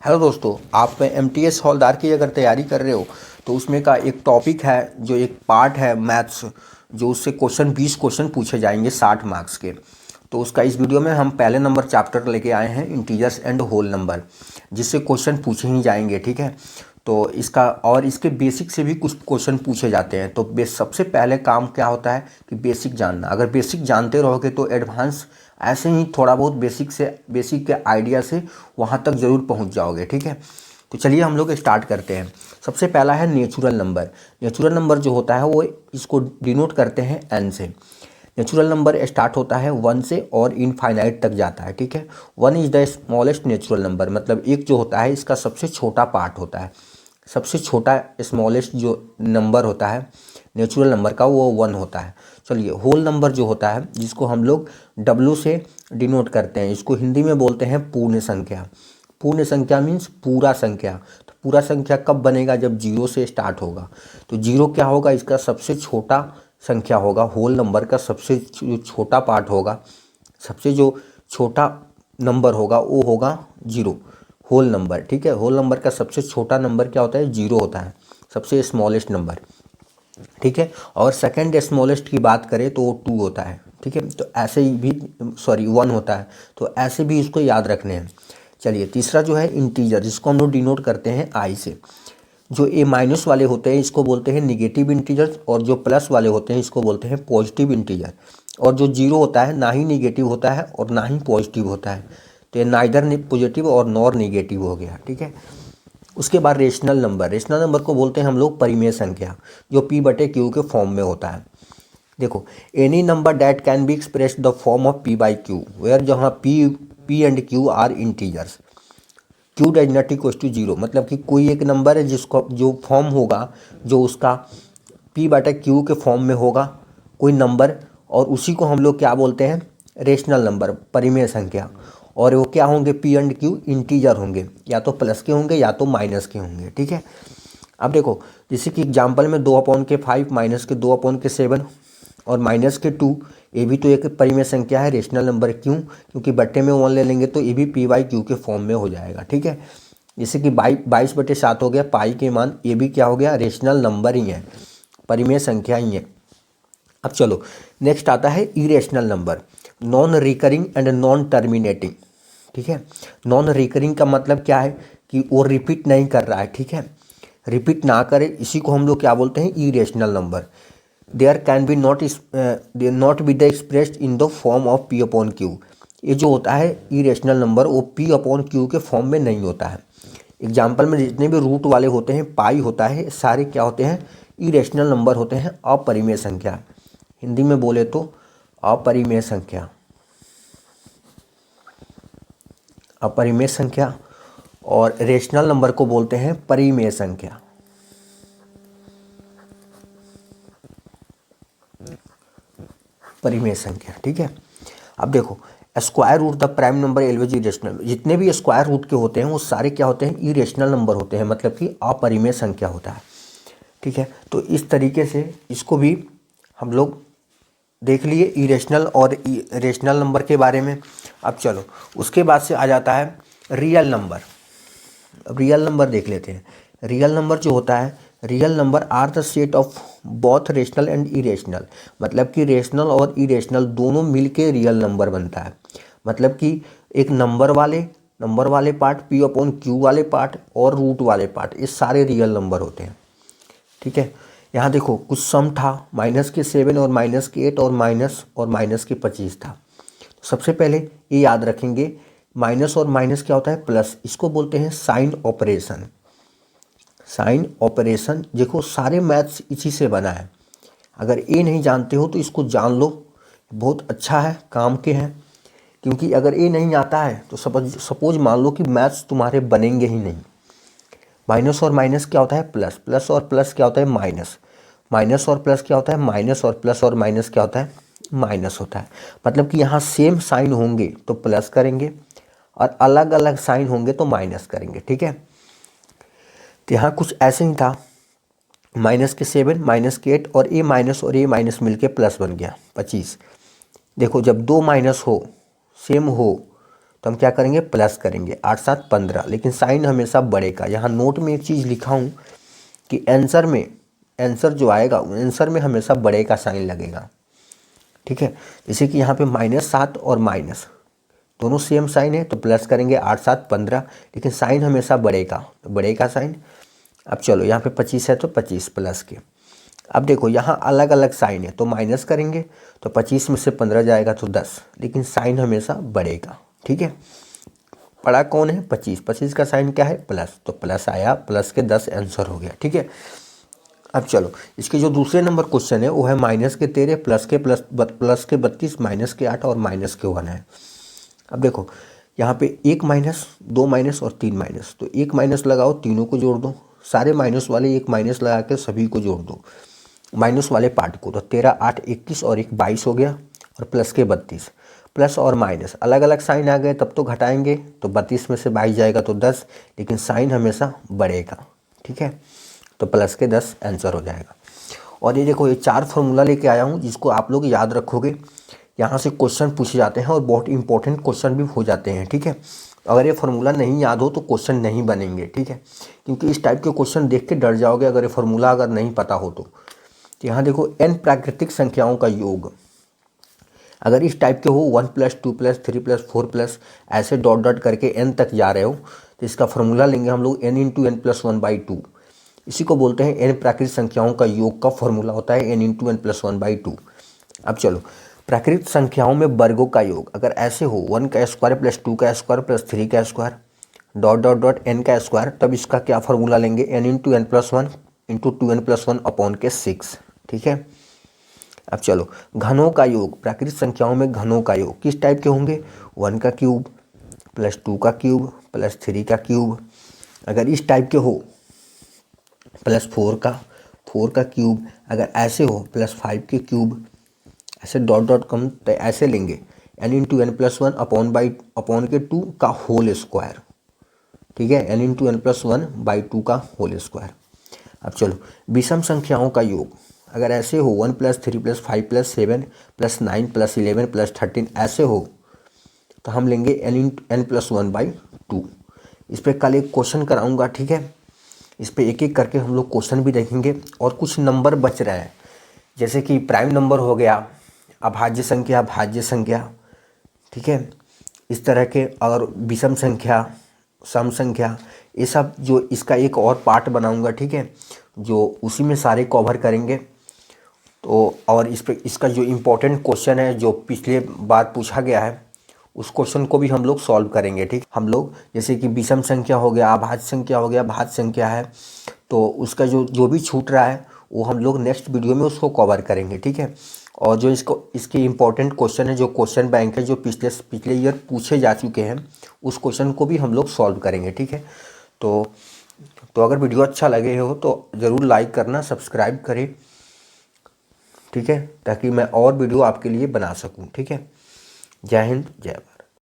Hello दोस्तों, आप MTS हवलदार की अगर तैयारी कर रहे हो तो उसमें का एक टॉपिक है, जो एक पार्ट है मैथ्स, जो उससे 20 क्वेश्चन पूछे जाएंगे 60 मार्क्स के। तो उसका इस वीडियो में हम पहले नंबर चैप्टर लेके आए हैं, इंटीजर्स एंड होल नंबर, जिससे क्वेश्चन पूछे ही जाएंगे। ठीक है, तो इसका और इसके बेसिक से भी कुछ क्वेश्चन पूछे जाते हैं। तो सबसे पहले काम क्या होता है कि बेसिक जानना। अगर बेसिक जानते रहोगे तो एडवांस ऐसे ही थोड़ा बहुत बेसिक के आइडिया से वहाँ तक ज़रूर पहुँच जाओगे। ठीक है, तो चलिए हम लोग स्टार्ट करते हैं। सबसे पहला है नेचुरल नंबर। नेचुरल नंबर जो होता है वो इसको डिनोट करते हैं एन से। नेचुरल नंबर स्टार्ट होता है 1 से और इनफाइनाइट तक जाता है। ठीक है, 1 is the smallest natural number, मतलब एक जो होता है इसका सबसे छोटा पार्ट होता है। सबसे छोटा स्मॉलेस्ट जो नंबर होता है नेचुरल नंबर का वो 1 होता है। चलिए, होल नंबर जो होता है जिसको हम लोग W से डिनोट करते हैं, इसको हिंदी में बोलते हैं पूर्ण संख्या। पूर्ण संख्या मीन्स पूरा संख्या। तो पूरा संख्या कब बनेगा? जब 0 से स्टार्ट होगा। तो 0 क्या होगा? इसका सबसे छोटा संख्या होगा। होल नंबर का सबसे छोटा पार्ट होगा, सबसे जो छोटा नंबर होगा वो होगा 0, होल नंबर। ठीक है, होल नंबर का सबसे छोटा नंबर क्या होता है? 0 होता है, सबसे स्मॉलेस्ट नंबर। ठीक है, और सेकंड स्मॉलेस्ट की बात करें तो वो 2 होता है। ठीक है, तो ऐसे ही भी 1 होता है। तो ऐसे भी इसको याद रखने हैं। चलिए, तीसरा जो है इंटीजर, जिसको हम लोग डिनोट करते हैं आई से। जो ए माइनस वाले होते हैं इसको बोलते हैं निगेटिव इंटीजर, और जो प्लस वाले होते हैं इसको बोलते हैं पॉजिटिव इंटीजर। और जो 0 होता है ना ही निगेटिव होता है और ना ही पॉजिटिव होता है, तो ये नाइदर पॉजिटिव और नॉर निगेटिव हो गया। ठीक है, उसके बाद रेशनल नंबर। रेशनल नंबर को बोलते हैं हम लोग परिमेय संख्या, जो P/Q के फॉर्म में होता है। देखो, any number that can be expressed the form of P/Q, where जहाँ P and Q are integers, Q does not equal to 0। मतलब कि कोई एक नंबर है जिसको जो फॉर्म होगा, जो उसका P/Q के फॉर्म में होगा कोई नंबर, और उसी को हम लोग क्या बोलते हैं? रेशनल नंबर, परिमेय संख्या। और वो क्या होंगे? P एंड Q इंटीजर होंगे, या तो प्लस के होंगे या तो माइनस के होंगे। ठीक है, अब देखो, जैसे कि एग्जांपल में 2/5 माइनस के 2/7 और माइनस के 2, ये भी तो एक परिमेय संख्या है, रेशनल नंबर। क्यों? क्योंकि बट्टे में 1 ले लेंगे तो ये भी P/Q के फॉर्म में हो जाएगा। ठीक है, जैसे कि 22/7 हो गया, पाई के मान, ये भी क्या हो गया? रेशनल नंबर ही है, परिमेय संख्या ही है। अब चलो, नेक्स्ट आता है irrational number, non recurring and non terminating. ठीक है, नॉन रिकरिंग का मतलब क्या है कि वो रिपीट नहीं कर रहा है। ठीक है, रिपीट ना करे, इसी को हम लोग क्या बोलते हैं? Irrational number. There can be not be the expressed in the form of P/Q। ये जो होता है इरेशनल नंबर, वो P/Q के फॉर्म में नहीं होता है। एग्जाम्पल में जितने भी रूट वाले होते हैं, पाई होता है, सारे क्या होते हैं? इरेशनल नंबर होते हैं, अपरिमेय संख्या। हिंदी में बोले तो अपरिमेय संख्या। अपरिमेय संख्या, और रेशनल नंबर को बोलते हैं परिमेय संख्या। परिमेय संख्या। ठीक है, अब देखो, square root the prime number always irrational. जितने भी स्क्वायर रूट के होते हैं वो सारे क्या होते हैं? इरेशनल नंबर होते हैं, मतलब कि अपरिमेय संख्या होता है। ठीक है, तो इस तरीके से इसको भी हम लोग देख लिए, इरेशनल और रेशनल नंबर के बारे में। अब चलो, उसके बाद से आ जाता है रियल नंबर। अब रियल नंबर देख लेते हैं। रियल नंबर जो होता है, real number are the set of both rational and irrational. मतलब कि रेशनल और इरेशनल दोनों मिलके रियल नंबर बनता है। मतलब कि एक नंबर वाले पार्ट, P/Q वाले पार्ट और रूट वाले पार्ट, ये सारे रियल नंबर होते हैं। ठीक है, यहाँ देखो, कुछ सम था, -7 और -8 और -25 था। सबसे पहले ये याद रखेंगे, माइनस और माइनस क्या होता है? प्लस। इसको बोलते हैं साइन ऑपरेशन। साइन ऑपरेशन, देखो सारे मैथ्स इसी से बना है। अगर ये नहीं जानते हो तो इसको जान लो, बहुत अच्छा है, काम के हैं। क्योंकि अगर ये नहीं आता है तो सपोज मान लो कि मैथ्स तुम्हारे बनेंगे ही नहीं। माइनस और माइनस क्या होता है? प्लस। प्लस और प्लस क्या होता है? माइनस। माइनस और प्लस क्या होता है? माइनस। और प्लस और माइनस क्या होता है? माइनस होता है। मतलब कि यहाँ सेम साइन होंगे तो प्लस करेंगे, और अलग अलग साइन होंगे तो माइनस करेंगे। ठीक है, तो यहाँ कुछ ऐसे ही था, -7, -8 और ए माइनस मिलके प्लस बन गया 25। देखो, जब दो माइनस हो, सेम हो, तो हम क्या करेंगे, प्लस करेंगे, 8 7 15, लेकिन साइन हमेशा बड़े का। यहाँ नोट में एक चीज़ लिखा हूँ कि आंसर जो आएगा आंसर में हमेशा बड़े का साइन लगेगा, ठीक है। जैसे कि यहाँ पे -7 और माइनस दोनों सेम साइन है, तो प्लस करेंगे 8 7 15, लेकिन साइन हमेशा बड़े का, तो बड़े का साइन। अब चलो यहाँ पे 25 है तो 25 प्लस के। अब देखो यहाँ अलग अलग साइन है, तो माइनस करेंगे तो 25 में से 15 जाएगा तो 10, लेकिन साइन हमेशा बड़े का, ठीक है। बड़ा कौन है, 25, 25 का साइन क्या है, प्लस, तो प्लस आया, प्लस के 10 आंसर हो गया, ठीक है। अब चलो इसके जो दूसरे नंबर क्वेश्चन है वो है -13, प्लस के 32, -8 और -1 है। अब देखो यहाँ पे 1 माइनस, 2 माइनस और 3 माइनस, तो 1 माइनस लगाओ, तीनों को जोड़ दो, सारे माइनस वाले 1 माइनस लगा के सभी को जोड़ दो, माइनस वाले पार्ट को, तो 13 8 21 और 1 22 हो गया, और प्लस के 32, प्लस और माइनस अलग अलग साइन आ गए तब तो घटाएंगे, तो 32 में से 22 जाएगा तो 10, लेकिन साइन हमेशा बढ़ेगा, ठीक है। तो प्लस के 10 आंसर हो जाएगा। और ये देखो ये 4 फार्मूला लेके आया हूँ जिसको आप लोग याद रखोगे, यहाँ से क्वेश्चन पूछे जाते हैं और बहुत इंपॉर्टेंट क्वेश्चन भी हो जाते हैं, ठीक है। अगर ये फार्मूला नहीं याद हो तो क्वेश्चन नहीं बनेंगे, ठीक है, क्योंकि इस टाइप के क्वेश्चन देख के डर जाओगे अगर ये फार्मूला अगर नहीं पता हो तो। यहाँ देखो n प्राकृतिक संख्याओं का योग, अगर इस टाइप के हो 1 + 2 + 3 + 4 ऐसे डॉट डॉट करके n तक जा रहे हो, तो इसका फार्मूला लेंगे हम लोग n × n + 1/2। इसी को बोलते हैं n प्राकृतिक संख्याओं का योग का फॉर्मूला होता है n × n + 1/2। अब चलो प्राकृतिक संख्याओं में वर्गों का योग अगर ऐसे हो 1 का स्क्वायर + 2 का स्क्वायर + 3 का square dot dot dot n का स्क्वायर, तब इसका क्या फार्मूला लेंगे, n × n + 1 × 2n + 1/6, ठीक है। अब चलो घनों का योग, प्राकृतिक संख्याओं में घनों का योग किस टाइप के होंगे, 1 का क्यूब + 2 का क्यूब + 3 का क्यूब, अगर इस टाइप के हो +4 का क्यूब, अगर ऐसे हो +5 के क्यूब, ऐसे डॉट डॉट कम तो ऐसे लेंगे n × n + 1 अपॉन के 2 का होल स्क्वायर, ठीक है, n × n + 1/2 का होल स्क्वायर। अब चलो विषम संख्याओं का योग, अगर ऐसे हो 1 + 3 + 5 + 7 + 9 + 11 + 13 ऐसे हो, तो हम लेंगे n × n + 1/2। इस पर कल एक क्वेश्चन कराऊंगा, ठीक है, इस पर एक एक करके हम लोग क्वेश्चन भी देखेंगे। और कुछ नंबर बच रहे हैं जैसे कि प्राइम नंबर हो गया, अभाज्य संख्या, भाज्य संख्या, ठीक है, इस तरह के, और विषम संख्या, सम संख्या, ये सब जो इसका एक और पार्ट बनाऊंगा, ठीक है, जो उसी में सारे कवर करेंगे। तो और इस पे इसका जो इम्पोर्टेंट क्वेश्चन है जो पिछले बार पूछा गया है उस क्वेश्चन को भी हम लोग सॉल्व करेंगे, ठीक। हम लोग जैसे कि विषम संख्या हो गया, अभाज्य संख्या हो गया, भाज्य संख्या है, तो उसका जो भी छूट रहा है वो हम लोग नेक्स्ट वीडियो में उसको कवर करेंगे, ठीक है। और जो इसके इम्पोर्टेंट क्वेश्चन है, जो क्वेश्चन बैंक है, जो पिछले ईयर पूछे जा चुके हैं, उस क्वेश्चन को भी हम लोग सॉल्व करेंगे, ठीक है। तो अगर वीडियो अच्छा लगे हो तो ज़रूर लाइक करना, सब्सक्राइब करें, ठीक है, ताकि मैं और वीडियो आपके लिए बना सकूं, ठीक है। जय हिंद, जय भारत।